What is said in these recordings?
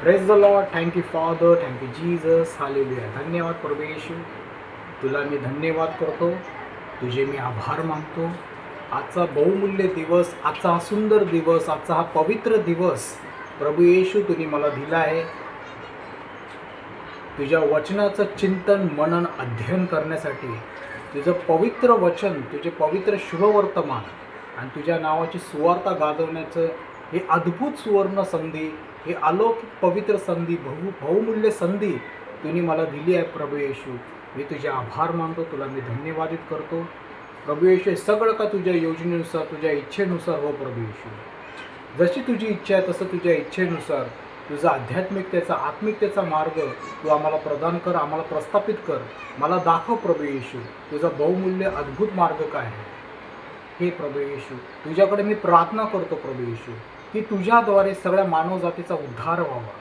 Praise the Lord. Thank you father, thank you Jesus, hallelujah. धन्यवाद प्रभू येशू. तुला मी धन्यवाद करतो, तुझे मी आभार मानतो. आजचा बहुमूल्य दिवस, आजचा हा सुंदर दिवस, आजचा हा पवित्र दिवस प्रभू येशू तुम्ही मला दिला आहे. तुझ्या वचनाचं चिंतन, मनन, अध्ययन करण्यासाठी, तुझं पवित्र वचन, तुझे पवित्र शुभवर्तमान आणि तुझ्या नावाची सुवार्ता गाजवण्याचं हे अद्भुत सुवर्ण संधी, हे अलौकिक पवित्र संधी, बहुमूल्य संधी तुम्ही मला दिली आहे प्रभू येशू. मी तुझे आभार मानतो, तुला मी धन्यवादित करतो प्रभू येशू. सगळं का तुझ्या योजनेनुसार, तुझ्या इच्छेनुसार हो प्रभू येशू. जशी तुझी इच्छा आहे तसं तुझ्या इच्छेनुसार तुझा आध्यात्मिकतेचा, आत्मिकतेचा मार्ग तू आम्हाला प्रदान कर, आम्हाला प्रस्थापित कर. मला दाखव प्रभू येशू, तुझा बहुमूल्य अद्भुत मार्ग काय आहे. हे प्रभू येशू, तुझ्याकडे मी प्रार्थना करतो प्रभू येशू, की तुझ्याद्वारे सगळ्या मानवजातीचा उद्धार व्हावा,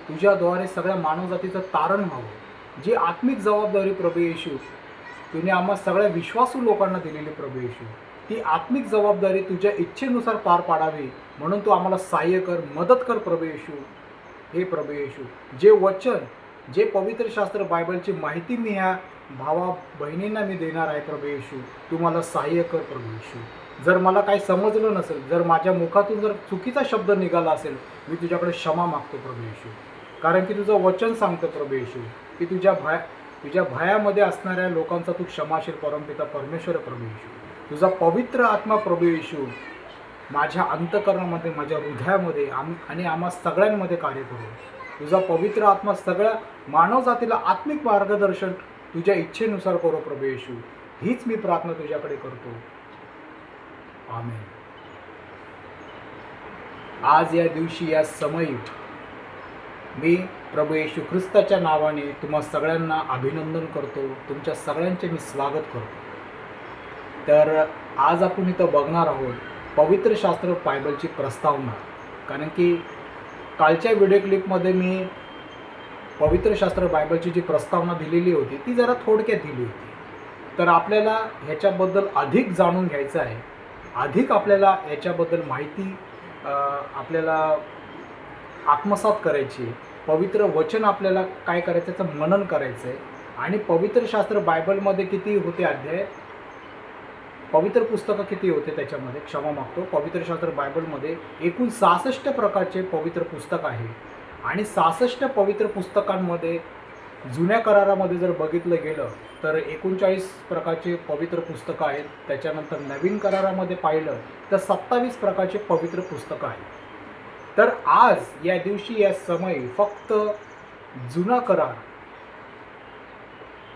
तुझ्याद्वारे सगळ्या मानवजातीचं तारण व्हावं. जी आत्मिक जबाबदारी प्रभू येशू तुम्ही आम्हा सगळ्या विश्वासू लोकांना दिलेली प्रभू येशू, ती आत्मिक जबाबदारी तुझ्या इच्छेनुसार पार पाडावी म्हणून तू आम्हाला सहाय्य कर, मदत कर प्रभू येशू. हे प्रभू येशू, जे वचन, जे पवित्र शास्त्र बायबलची माहिती मी ह्या भावा बहिणींना मी देणार आहे प्रभू येशू, तू मला सहाय्य कर प्रभू येशू. जर मला काही समजलं नसेल, जर माझ्या मुखातून जर चुकीचा शब्द निघाला असेल, मी तुझ्याकडे क्षमा मागतो प्रभू येशू. कारण की तुझं वचन सांगतं प्रभू येशू की तुझ्या भयामध्ये असणाऱ्या लोकांचा तू क्षमाशील परमपिता परमेश्वर प्रभू येशू. तुझा पवित्र आत्मा प्रभू येशू माझ्या अंतःकरणामध्ये, माझ्या हृदयामध्ये आणि आम्हा सगळ्यांमध्ये कार्य करू. तुझा पवित्र आत्मा सगळ्या मानवजातीला आत्मिक मार्गदर्शन तुझ्या इच्छेनुसार करो प्रभू येशू. हीच मी प्रार्थना तुझ्याकडे करतो. आमेन. आज या दिवशी, या समयी मी प्रभू येशू ख्रिस्ताच्या नावाने तुम्हा सगळ्यांना अभिनंदन करतो, तुमच्या सगळ्यांचे मी स्वागत करतो. तर आज आपण इथं बघणार आहोत पवित्र शास्त्र बायबलची प्रस्तावना. कारण की कालच्या व्हिडिओ क्लिपमध्ये मी पवित्र शास्त्र बायबलची जी प्रस्तावना दिलेली होती ती जरा थोडक्यात दिली होती. तर आपल्याला ह्याच्याबद्दल अधिक जाणून घ्यायचं आहे, अधिक आपल्याला याच्याबद्दल माहिती आपल्याला आत्मसात करायची. पवित्र वचन आपल्याला काय करायचं, त्याचं मनन करायचं आहे. आणि पवित्र शास्त्र बायबलमध्ये किती होते अध्याय, पवित्र पुस्तकं किती होते त्याच्यामध्ये, क्षमा मागतो, पवित्र शास्त्र बायबलमध्ये एकूण 66 प्रकारचे पवित्र पुस्तक आहे. आणि 66 पवित्र पुस्तकांमध्ये जुन्या करारामध्ये जर बघितलं गेलं तर 39 प्रकारचे पवित्र पुस्तकं आहेत. त्याच्यानंतर नवीन करारामध्ये पाहिलं तर 27 प्रकारचे पवित्र पुस्तकं आहेत. तर आज या दिवशी, या समयी फक्त जुना करार,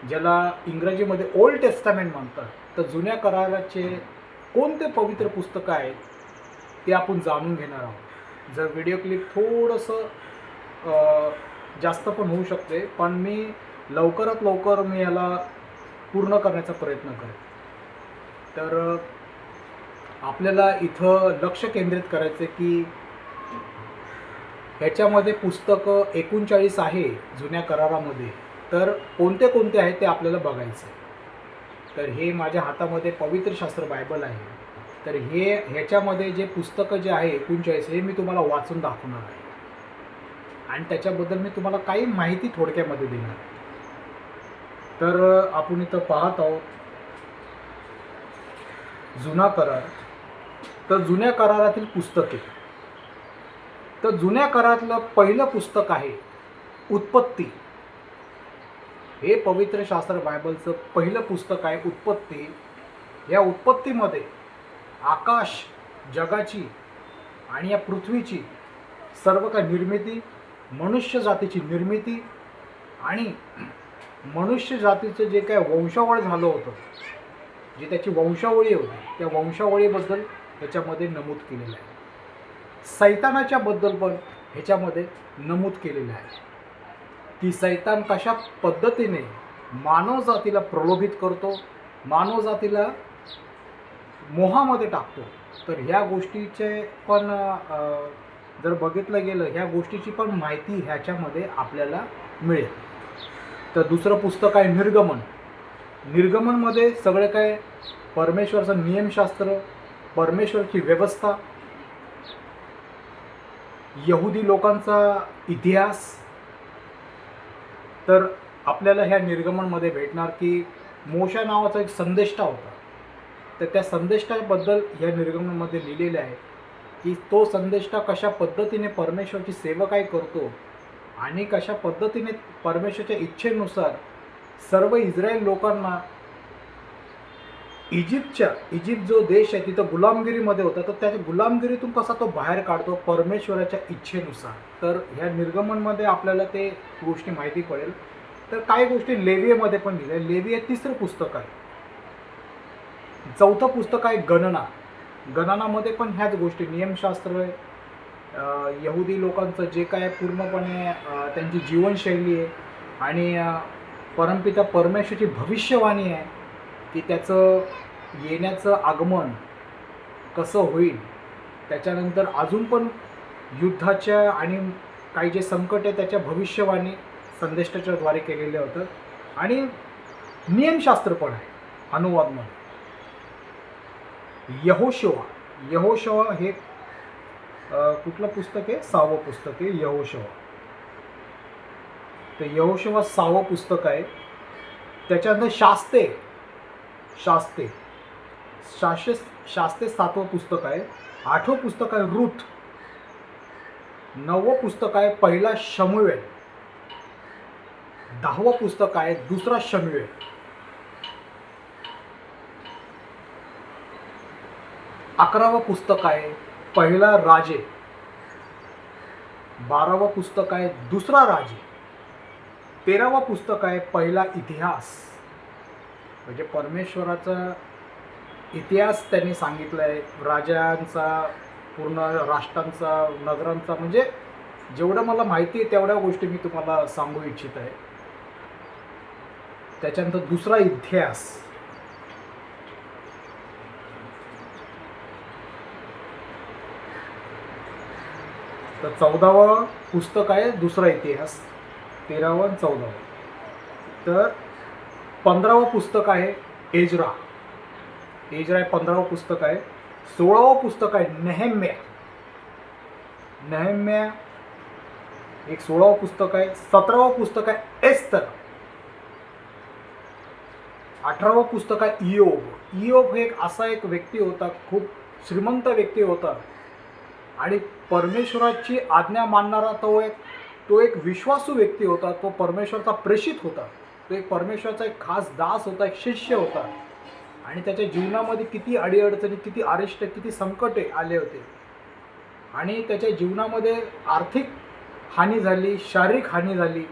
ज्याला इंग्रजीमध्ये ओल्ड टेस्टामेंट म्हणतात, तर जुन्या कराराचे कोणते पवित्र पुस्तकं आहेत ते आपण जाणून घेणार आहोत. जर व्हिडिओ क्लिप थोडंसं जास्त पण होऊ शकते, पण मी लवकरात लवकर मी याला पूर्ण करण्याचा प्रयत्न करेन. तर आपल्याला इथं लक्ष केंद्रित करायचं की ह्याच्यामध्ये पुस्तकं 39 आहे जुन्या करारामध्ये. तर कोणते कोणते आहेत ते आपल्याला बघायचं आहे. तर हे माझ्या हातामध्ये पवित्र शास्त्र बायबल आहे. तर ह्याच्यामध्ये जे पुस्तकं जे आहे 39 हे मी तुम्हाला वाचून दाखवणार आहे आणि त्याच्याबद्दल मी तुम्हाला काही माहिती थोडक्यामध्ये देणार आहे. तर आपण इथं पाहत आहोत जुना करार. तर जुन्या करारातील पुस्तके, तर जुन्या करारातलं पहिलं पुस्तक आहे उत्पत्ती. हे पवित्र शास्त्र बायबलचं पहिलं पुस्तक आहे उत्पत्ती. या उत्पत्तीमध्ये आकाश, जगाची आणि या पृथ्वीची सर्व काही निर्मिती, मनुष्य जातीची निर्मिती आणि मनुष्य जातीचं जे काय वंशावळ झालं होतं, जी त्याची वंशावळी होती, त्या वंशावळीबद्दल ह्याच्यामध्ये नमूद केलेलं आहे. सैतानाच्या बद्दल पण ह्याच्यामध्ये नमूद केलेलं आहे की सैतान कशा पद्धतीने मानवजातीला प्रलोभित करतो, मानवजातीला मोहामध्ये टाकतो. तर ह्या गोष्टीचे पण जर बघितलं गेलं, ह्या गोष्टीची पण माहिती ह्याच्यामध्ये आपल्याला मिळेल. तर दुसरं पुस्तक आहे निर्गमन. निर्गमनमध्ये सगळं काय परमेश्वरचं नियमशास्त्र, परमेश्वरची व्यवस्था यहुदी लोकांचा इतिहास, तर आपल्याला ह्या निर्गमनमध्ये भेटणार की मोशा नावाचा एक संदेष्टा होता. तर त्या संदेष्टाबद्दल ह्या निर्गमनमध्ये लिहिलेलं आहे की तो संदेष्टा कशा पद्धतीने परमेश्वराची सेवा काय करतो आणि कशा पद्धतीने परमेश्वराच्या इच्छेनुसार सर्व इस्रायल लोकांना इजिप्त जो देश आहे तिथं गुलामगिरीमध्ये होता, तर त्या गुलामगिरीतून कसा तो बाहेर काढतो परमेश्वराच्या इच्छेनुसार. तर ह्या निर्गमनमध्ये आपल्याला ते गोष्टी माहिती पडेल. तर काही गोष्टी लेवियमध्ये पण लिहिल्या. लेविय 3रं पुस्तक आहे. 4थं पुस्तक आहे गणना. गणनामध्ये पण ह्याच गोष्टी, नियमशास्त्र, यहुदी लोकांचं जे काय पूर्णपणे त्यांची जीवनशैली आहे आणि परमपिता परमेश्वराची भविष्यवाणी आहे की त्याचं येण्याचं आगमन कसं होईल. त्याच्यानंतर अजून पण युद्धाच्या आणि काही जे संकट आहे त्याच्या भविष्यवाणी संदेष्टाच्या द्वारे केलेलं होतं. आणि नियमशास्त्र पण आहे अनुवादमध्ये. यहोशुवा हे कुठलं पुस्तक आहे? 6वं पुस्तक आहे यहोशुवा. तर यहोशुवा 6वं पुस्तक आहे. त्याच्यानंतर शास्ते 7वं पुस्तक आहे. 8वं पुस्तक आहे रूथ. 9वं पुस्तक आहे पहिला शमूएल. 10वं पुस्तक आहे दुसरा शमूएल. 11वं पुस्तक आहे पहिला राजे. 12वं पुस्तक आहे दुसरा राजे. 13वं पुस्तक आहे पहिला इतिहास. म्हणजे परमेश्वराचा इतिहास त्यांनी सांगितला आहे, राजांचा, पूर्ण राष्ट्रांचा, नगरांचा. म्हणजे जेवढं मला माहिती आहे तेवढ्या गोष्टी मी तुम्हाला सांगू इच्छित आहे. त्याच्यानंतर दुसरा इतिहास. तर 14वं पुस्तक आहे दुसरा इतिहास. 13वं आणि 14वं. तर 15वं पुस्तक आहे एजरा हे 15वं पुस्तक आहे. 16वं पुस्तक आहे नेहेम्या एक 16वं पुस्तक आहे. 17वं पुस्तक आहे एस्तर. 18वं पुस्तक आहे इयोब हे असा एक व्यक्ती होता, खूप श्रीमंत व्यक्ती होता आणि परमेश्वराची आज्ञा मानणारा तो एक विश्वासू व्यक्ती होता. तो परमेश्वराचा प्रेषित होता. तो एक परमेश्वराचा एक खास दास होता, एक शिष्य होता. आणि त्याच्या जीवनामध्ये किती अडीअडचणी, किती अरिष्ट, किती संकटे आले होते. आणि त्याच्या जीवनामध्ये आर्थिक हानी झाली, शारीरिक हानी झाली,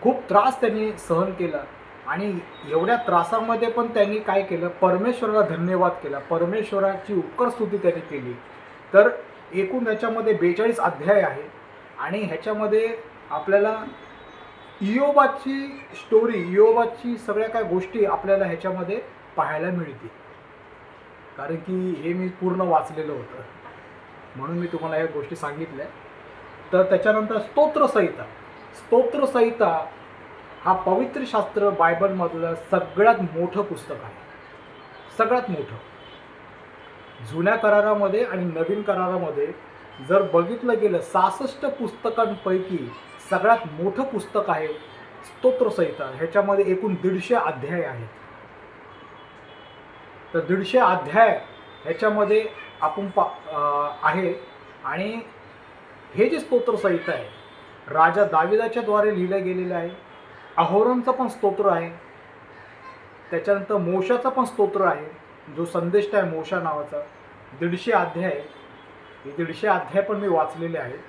खूप त्रास त्यांनी सहन केला. आणि एवढ्या त्रासामध्ये पण त्यांनी काय केलं? परमेश्वराला धन्यवाद केला, परमेश्वराची उपकारस्तुती त्यांनी केली. तर एकूण याच्यामध्ये 42 अध्याय आहे. आणि ह्याच्यामध्ये आपल्याला इयोबाची स्टोरी, इयोबाची सगळ्या काय गोष्टी आपल्याला ह्याच्यामध्ये पाहायला मिळते. कारण की हे मी पूर्ण वाचलेलं होतं म्हणून मी तुम्हाला ह्या गोष्टी सांगितल्या. तर त्याच्यानंतर स्तोत्रसंहिता हा पवित्र शास्त्र बायबलमधलं सगळ्यात मोठं पुस्तक आहे. सगळ्यात मोठं. जुन्या करारामध्ये आणि नवीन करारामध्ये जर बघितलं गेलं 66 पुस्तकांपैकी सगळ्यात मोठं पुस्तक आहे स्तोत्रसंहिता. ह्याच्यामध्ये एकूण 150 अध्याय आहेत. तर 150 अध्याय ह्याच्यामध्ये आपण आहे. आणि हे जे स्तोत्रसंहिता आहे राजा दाविदाच्या द्वारे लिहिलं गेलेलं आहे. अहोरणचं पण स्तोत्र आहे. त्याच्यानंतर मोशाचं पण स्तोत्र आहे, जो संदेष्टा आहे मोशा नावाचा. 150 अध्याय. हे 150 अध्याय पण मी वाचलेले आहेत.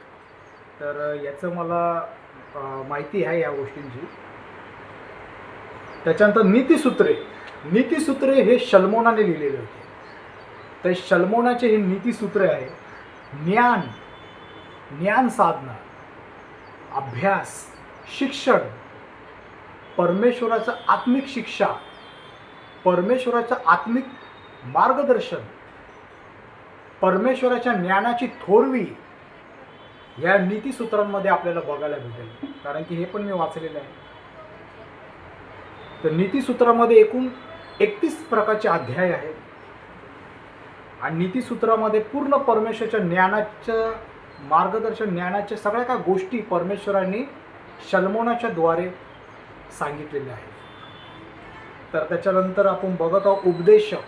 तर याचं मला माहिती आहे या गोष्टींची. त्याच्यानंतर नीतिसूत्रे हे शल्मोनाने लिहिलेले होते. तर शल्मोनाचे हे नीतिसूत्रे आहे. ज्ञान साधना, अभ्यास, शिक्षण, परमेश्वराचं आत्मिक शिक्षा, परमेश्वराचं आत्मिक मार्गदर्शन, परमेश्वराच्या ज्ञानाची थोरवी या नीतिसूत्रांमध्ये आपल्याला बघायला भेटेल. कारण की हे पण मी वाचलेलं आहे. तर नीतिसूत्रामध्ये एकूण 31 प्रकारचे अध्याय आहेत. आणि नीतिसूत्रामध्ये पूर्ण परमेश्वराच्या ज्ञानाचं मार्गदर्शन, ज्ञानाच्या सगळ्या काय गोष्टी परमेश्वरांनी शलमोनाच्या द्वारे सांगितलेल्या आहेत. तर त्याच्यानंतर आपण बघत आहोत उपदेशक.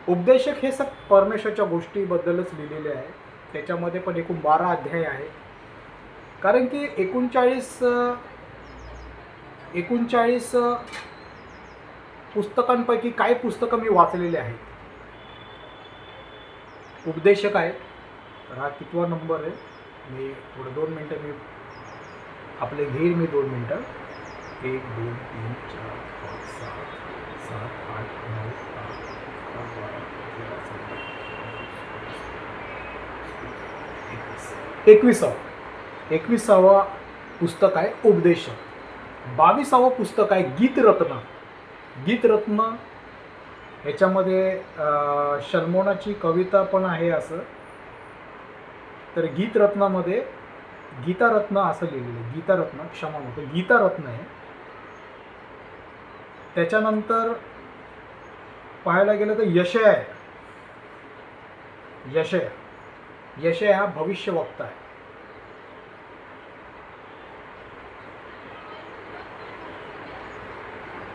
उपदेशक हे परमेश्वराच्या गोष्टीबद्दलच लिहिलेले आहे. त्याच्यामध्ये पण एकूण 12 अध्याय आहेत. कारण की 39 पुस्तकांपैकी काही पुस्तकं मी वाचलेली आहेत. उपदेशक आहे. तर हा कितवा नंबर आहे? मी थोडं 2 मिनटं मी आपले घेईल. मी 2 मिनटं. 1 2 3 4 5 6 7 8 9 10 21वा पुस्तक आहे उपदेशक. 22वं पुस्तक आहे गीतरत्न. गीतरत्न ह्याच्यामध्ये शलमोनाची कविता पण आहे असं. तर गीतरत्नामध्ये गीतारत्न असं लिहिलेलं आहे. गीतारत्न, क्षमा मागतो, गीतारत्न आहे. त्याच्यानंतर पाहायला गेलं तर यशया आहे. यशया हा भविष्यवक्ता आहे.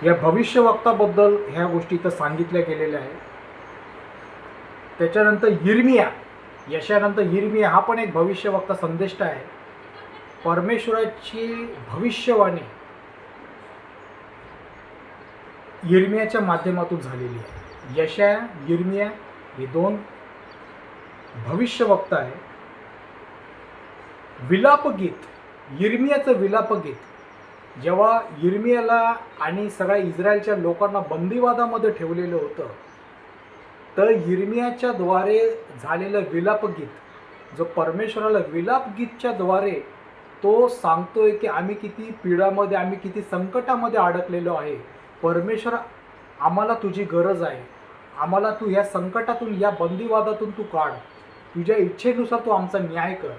या भविष्यवक्ताबद्दल ह्या गोष्टी इथं सांगितल्या गेलेल्या आहेत. त्याच्यानंतर यिर्मिया, यशयानंतर यिर्मिया हा पण एक भविष्यवक्ता संदेष्टा आहे. परमेश्वराची भविष्यवाणी यिर्मियाच्या माध्यमातून झालेली आहे. यशया, यिर्मिया हे 2 भविष्यवक्ता आहे. विलापगीत, यिर्मियाचं विलापगीत, जेव्हा यिर्मियाला आणि सगळ्या इस्रायलच्या लोकांना बंदिवादामध्ये ठेवलेलं होतं, तर यिर्मियाच्या द्वारे झालेलं विलापगीत, जो परमेश्वराला विलापगीतच्या द्वारे तो सांगतोय की आम्ही किती पीडामध्ये, आम्ही किती संकटामध्ये अडकलेलो आहे. परमेश्वर, आम्हाला तुझी गरज आहे. आम्हाला तू ह्या संकटातून, या बंदिवादातून तू काढ. तुझ्या इच्छेनुसार तू आमचा न्याय कर.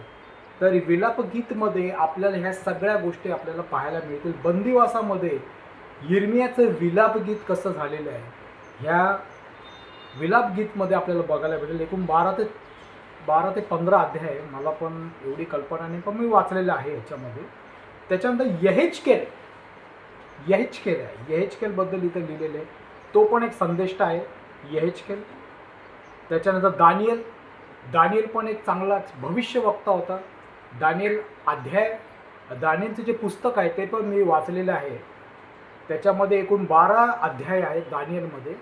तर विलापगीतमध्ये आपल्याला ह्या सगळ्या गोष्टी आपल्याला पाहायला मिळतील. बंदिवासामध्ये यिर्मियाचं विलापगीत कसं झालेलं आहे, ह्या विलापगीतमध्ये आपल्याला बघायला भेटेल. एकूण 12 ते 15 अध्याय आहे. मला पण एवढी कल्पना नाही, पण मी वाचलेलं आहे ह्याच्यामध्ये. त्याच्यानंतर यहेजकेल आहे. यहेजकेलबद्दल इथं लिहिलेलं आहे. तो पण एक संदेष्टा आहे, यहेजकेल. त्याच्यानंतर दानियल पण एक चांगलाच भविष्यवक्ता होता. दानियलचं जे पुस्तक आहे ते पण मी वाचलेलं आहे. त्याच्यामध्ये एकूण 12 अध्याय आहेत दानियलमध्ये.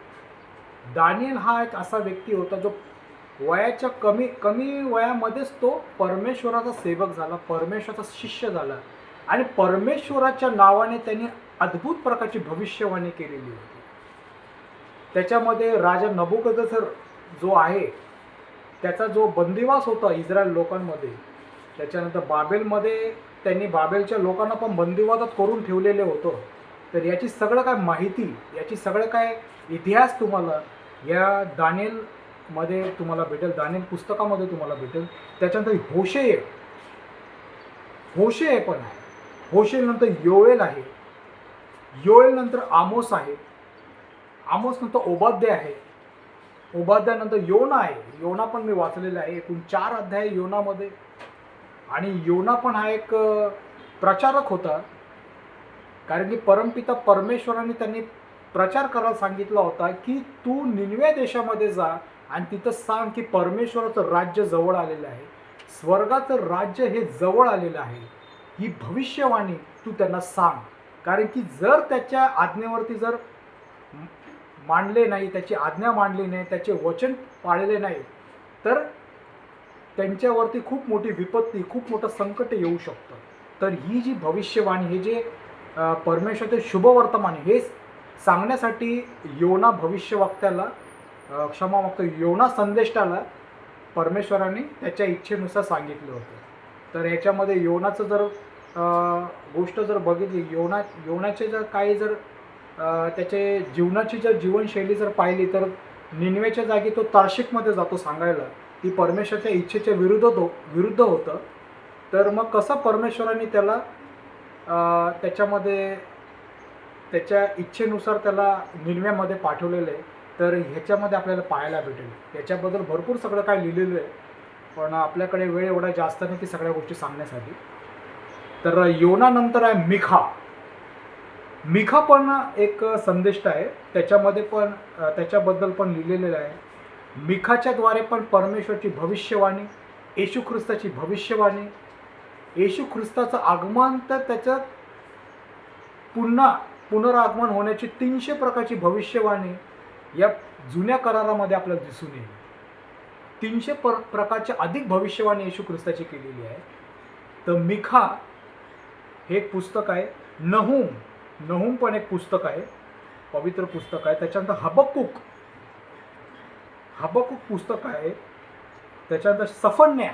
दानियल हा एक असा व्यक्ती होता जो वयाच्या कमी वयामध्येच तो परमेश्वराचा सेवक झाला, परमेश्वराचा शिष्य झाला आणि परमेश्वराच्या नावाने त्यांनी अद्भुत प्रकारची भविष्यवाणी केलेली होती. त्याच्यामध्ये राजा नबुकदनेस्सर जो आहे, त्याचा जो बंदिवास होता इस्रायल लोकांमध्ये, त्याच्यानंतर बाबेलमध्ये त्यांनी बाबेलच्या लोकांना पण बंदिवादात करून ठेवलेले होतं. तर याची सगळं काय माहिती, याची सगळं काय इतिहास तुम्हाला या दानियलमध्ये तुम्हाला भेटेल, दानियल पुस्तकामध्ये तुम्हाला भेटेल. त्याच्यानंतर होशे पण आहे. होशे नंतर योएल आहे. योएल नंतर आमोस आहे. आमोस नंतर ओबाद्या आहे. ओबाद्यानंतर योना आहे. योना पण मी वाचलेला आहे. एकूण 4 अध्याय योनामध्ये. आणि योना पण हा एक प्रचारक होता. कारण की परमपिता परमेश्वराने त्यांनी प्रचार करायला सांगितला होता की तू निनवे देशामध्ये जा आणि तिथं सांग की परमेश्वराचं राज्य जवळ आलेलं आहे, स्वर्गाचं राज्य हे जवळ आलेलं आहे. ही भविष्यवाणी तू त्यांना सांग. कारण की जर त्याच्या आज्ञेवरती जर मानले नाही, त्याची आज्ञा मानली नाही, त्याचे वचन पाळले नाही, तर त्यांच्यावरती खूप मोठी विपत्ती, खूप मोठं संकट येऊ शकतं. तर ही जी भविष्यवाणी, हे जे परमेश्वराचे शुभवर्तमान हे सांगण्यासाठी योना भविष्यवक्त्याला, क्षमा मागतो, योना संदेष्टाला परमेश्वराने त्याच्या इच्छेनुसार सांगितलं होतं. तर याच्यामध्ये योनाचं जर गोष्ट जर बघितली, योनाचे जर काही जर त्याचे जीवनाची जर जीवनशैली जर पाहिली, तर निनवेच्या जागी तो तार्शिकमध्ये जातो सांगायला, ती परमेश्वराच्या इच्छेच्या विरुद्ध होतं. तर मग कसं परमेश्वराने त्याला त्याच्यामध्ये त्याच्या इच्छेनुसार त्याला निनवेमध्ये पाठवलेलं आहे, तर ह्याच्यामध्ये आपल्याला पाहायला भेटेल. याच्याबद्दल भरपूर सगळं काय लिहिलेलं आहे. पण आपल्याकडे वेळ एवढा जास्त नाही की सगळ्या गोष्टी सांगण्यासाठी. तर योनानंतर आहे मिखा. मिखा पण एक संदेष्ट आहे. त्याच्यामध्ये पण त्याच्याबद्दल पण लिहिलेलं आहे. मिखाच्या द्वारे पण परमेश्वरची भविष्यवाणी, येशू ख्रिस्ताची भविष्यवाणी, येशू ख्रिस्ताचं आगमन, तर त्याच्यात पुन्हा पुनरागमन होण्याची 300 प्रकारची भविष्यवाणी या जुन्या करारामध्ये आपल्याला दिसून येईल. 300 प्रकारच्या अधिक भविष्यवाणी येशू ख्रिस्ताची केलेली आहे. तर मिखा हे एक पुस्तक आहे. नहूम पण एक पुस्तक आहे, पवित्र पुस्तक आहे. त्याच्यानंतर हबक्कूक पुस्तक आहे. त्याच्यानंतर सफन्या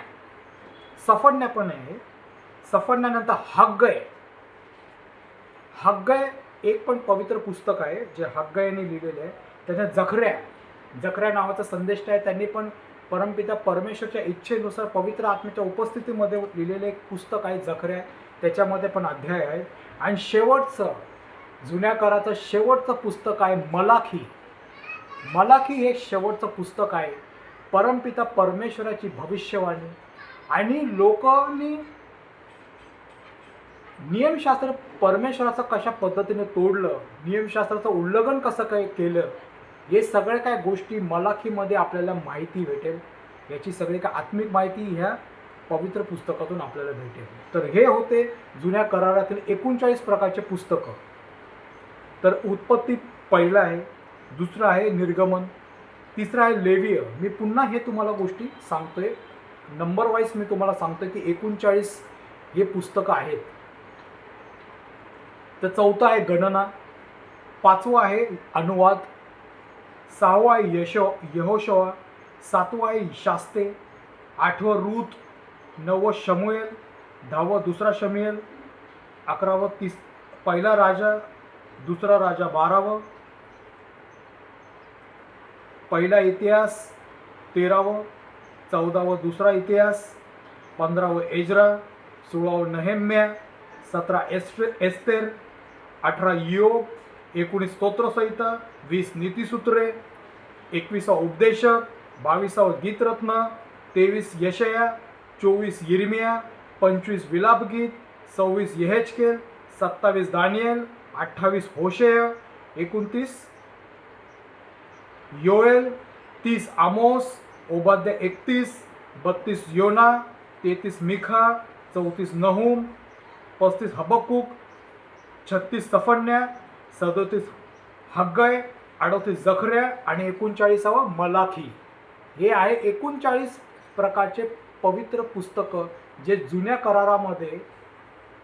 पण आहे. सफन्यानंतर हग्गय एक पण पवित्र पुस्तक आहे जे हग्गयने लिहिलेले आहे. त्याच्यात जकऱ्या नावाचा संदेश आहे. त्यांनी पण परमपिता परमेश्वरच्या इच्छेनुसार पवित्र आत्म्याच्या उपस्थितीमध्ये लिहिलेले एक पुस्तक आहे जकऱ्या. त्याच्यामध्ये पण अध्याय आहे. आणि शेवटचं जुन्या कराराचं शेवटचं पुस्तक आहे मलाखी हे शेवटचं पुस्तक आहे. परमपिता परमेश्वराची भविष्यवाणी. आणि लोकांनी नियमशास्त्र परमेश्वराचं कशा पद्धतीने तोडलं, नियमशास्त्राचं उल्लंघन कसं काय केलं, हे सगळ्या काय गोष्टी मलाखीमध्ये आपल्याला माहिती भेटेल. याची सगळी काय आत्मिक माहिती ह्या पवित्र पुस्तकातून आपल्याला भेटेल. तर हे होते जुन्या करारातील 39 प्रकारचे पुस्तकं. तर उत्पत्ती पहिलं आहे, दुसरं आहे निर्गमन, तिसरं आहे लेवीय. मी पुन्हा हे तुम्हाला गोष्टी सांगतोय, नंबर वाईज मी तुम्हाला सांगतोय की 39 हे पुस्तकं आहेत. तर चौथं आहे गणना, पाचवं आहे अनुवाद, सहावं आहे यहोशुआ, सातवं आहे शास्ते, आठवं रूत, नववं शमूएल, दहावं दुसरा शमूएल, 11वं पहिला राजा, दुसरा राजा, 12वं पहिला इतिहास, 13वं, 14वं दुसरा इतिहास, 15वं एज्रा, 16वं नेहेम्या, 17 एस्तेर, 18 योग, 19 स्तोत्रसंहिता, 20 नीतिसूत्रे, 21वां उपदेशक, 22वां गीतरत्न, 23 यशया, 24 यिर्मया, 25 विलापगीत, 26 यहेजकेल, 27 दानिएल, 28 होशेया, 29 योएल, 30 आमोस, ओबाद्या 31, 32 योना, 33 मिखा, 34 नहूम, 35 हबक्कूक, 36 सफन्या, 37 हग्गय, 38 जकऱ्या आणि 39वां मलाखी. हे आहे 39 प्रकारचे पवित्र पुस्तकं जे जुन्या करारामध्ये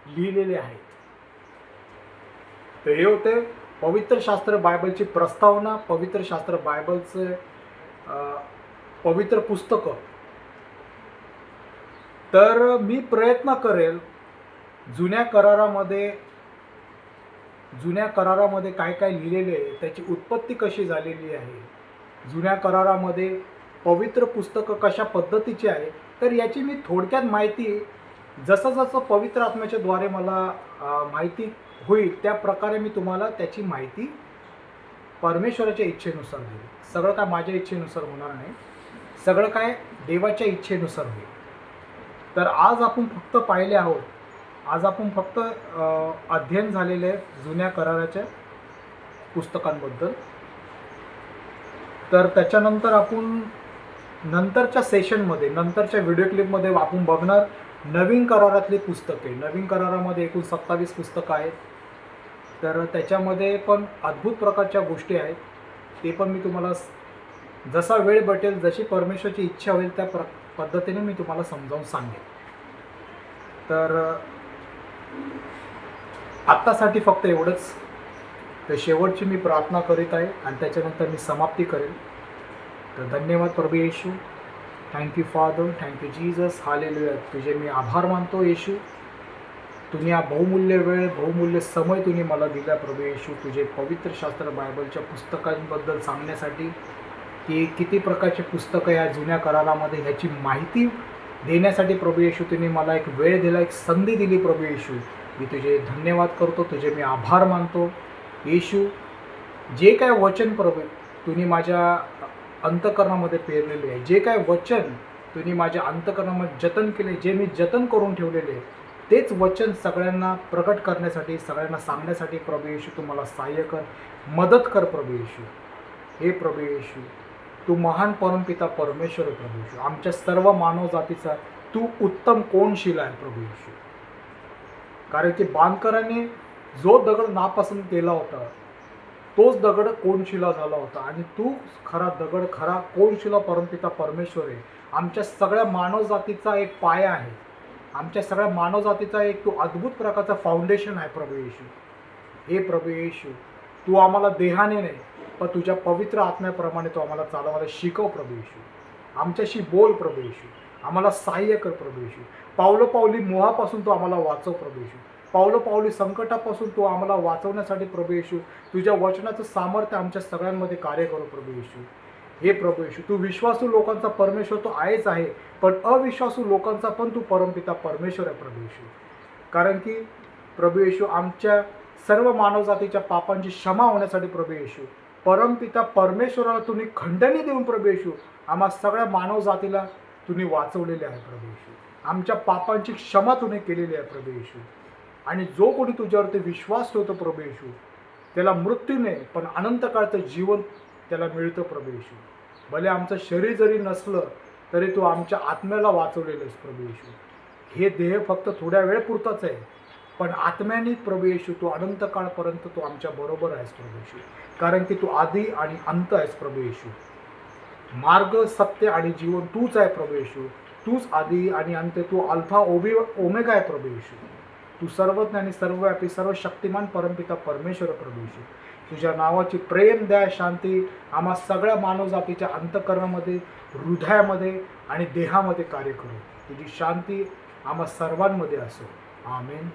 लिहिलेले आहेत. तर हे होते पवित्र शास्त्र बायबलची प्रस्तावना, पवित्र शास्त्र बायबलचे पवित्र पुस्तकं. तर मी प्रयत्न करेल जुन्या करारामध्ये काय काय लिहिलेले आहे, त्याची उत्पत्ती कशी झालेली आहे, जुन्या करारामध्ये पवित्र पुस्तकं कशा पद्धतीची आहे, तर याची मी थोडक्यात माहिती जसं पवित्र आत्म्याच्या द्वारे मला माहिती होईल त्या प्रकारे मी तुम्हाला त्याची माहिती परमेश्वराच्या इच्छेनुसार देईल. सगळं काय माझ्या इच्छेनुसार होणार नाही, सगळं काय देवाच्या इच्छेनुसार होईल. तर आज आपण फक्त पाहिले आहोत, आज आपण फक्त अध्ययन झालेले जुन्या कराराच्या पुस्तकांबद्दल. तर त्याच्यानंतर आपण नंतरच्या सेशनमध्ये, नंतरच्या व्हिडिओ क्लिपमध्ये आपण बघणार नवीन करारातली पुस्तके. नवीन करारामध्ये एकूण 27 पुस्तकं आहेत. तर त्याच्यामध्ये पण अद्भुत प्रकारच्या गोष्टी आहेत. ते पण मी तुम्हाला जसा वेळ भेटेल, जशी परमेश्वराची इच्छा होईल त्या पद्धतीने मी तुम्हाला समजावून सांगेन. तर आत्तासाठी फक्त एवढंच. तर शेवटची मी प्रार्थना करीत आहे आणि त्याच्यानंतर मी समाप्ती करेल. तर धन्यवाद प्रभू Yeshu, thank you father, thank you Jesus, hallelujah. तुझे मी आभार मानतो येशू. तुम्ही हा बहुमूल्य वेळ, बहुमूल्य समय तुम्ही मला दिला प्रभू येशू, तुझे पवित्र शास्त्र बायबलच्या पुस्तकांबद्दल सांगण्यासाठी. की किती प्रकारचे पुस्तकं या जुन्या करारामध्ये ह्याची माहिती देण्यासाठी प्रभू येशू तुम्ही मला एक वेळ दिला, एक संधी दिली प्रभू येशू. मी तुझे धन्यवाद करतो, तुझे मी आभार मानतो येशू. जे काय वचन प्रभू तुम्ही माझ्या अंतःकरणामध्ये पेरलेले आहे, जे काय वचन तुम्ही माझ्या अंतःकरणामध्ये जतन केले, जे मी जतन करून ठेवलेले तेच वचन सगळ्यांना प्रकट करण्यासाठी, सगळ्यांना सांगण्यासाठी प्रभू येशू तू मला सहाय्य कर, मदत कर प्रभू येशू. हे प्रभू येशू, तू महान परमपिता परमेश्वर आहे प्रभू येशू. आमच्या सर्व मानव जातीचा तू उत्तम कोणशील आहे प्रभू येशू. कारण की बांधकरांनी जो दगड नापसंत केला होता तोच दगड कोणशिला झाला होता आणि तू खरा दगड, खरा कोणशिला परमपिता परमेश्वर आहे. आमच्या सगळ्या मानव जातीचा एक पाया आहे, आमच्या सगळ्या मानव जातीचा एक तू अद्भुत प्रकारचा फाउंडेशन आहे प्रभू येशू. हे प्रभू येशू, तू आम्हाला देहाने नाही पण तुझ्या पवित्र आत्म्याप्रमाणे तू आम्हाला चालवायला शिकव प्रभू येशू. आमच्याशी बोल प्रभू येशू, आम्हाला सहाय्य कर प्रभू येशू. पावलोपावली मोहापासून तू आम्हाला वाचव प्रभू येशू. पावलोपावली संकटापासून तू आम्हाला वाचवण्यासाठी प्रभू येशू तुझ्या वचनाचं सामर्थ्य आमच्या सगळ्यांमध्ये कार्य करू प्रभू येशू. हे प्रभू येशू, तू विश्वासू लोकांचा परमेश्वर तो आहेच आहे, पण अविश्वासू लोकांचा पण तू परमपिता परमेश्वर आहे प्रभू येशू. कारण की प्रभू येशू आमच्या सर्व मानवजातीच्या पापांची क्षमा होण्यासाठी प्रभू येशू परमपिता परमेश्वराला तुम्ही खंडणी देऊन प्रभू येशू आम्हा सगळ्या मानव जातीला तुम्ही वाचवलेले आहे प्रभू येशू. आमच्या पापांची क्षमा तुम्ही केलेली आहे प्रभू येशू. आणि जो कोणी तुझ्यावरती विश्वास ठेवतो प्रभू येशू त्याला मृत्यू नाही पण अनंत काळचं जीवन त्याला मिळतं प्रभू येशू. भले आमचं शरीर जरी नसलं तरी तू आमच्या आत्म्याला वाचवलेलं आहेस प्रभू येशू. हे देह फक्त थोड्या वेळपुरताच आहे पण आत्म्याने प्रभू येशू तू अनंत काळपर्यंत तू आमच्या बरोबर आहेस प्रभू येशू. कारण की तू आदी आणि अंत आहेस प्रभू येशू. मार्ग, सत्य आणि जीवन तूच आहे प्रभू येशू. तूच आदी आणि अंत, तू अल्फा ओमेगा आहे प्रभू येशू. तू सर्वज्ञ आणि सर्वव्यापी सर्व शक्तिमान परमपिता परमेश्वर प्रभू येशू. तुझ्या नावाची प्रेम, दया, शांती आम्हा सगळ्या मानवजातीच्या अंतःकरणामध्ये, हृदयामध्ये आणि देहामध्ये कार्य करू. तुझी शांती आम्हा सर्वांमध्ये असो. आमेन.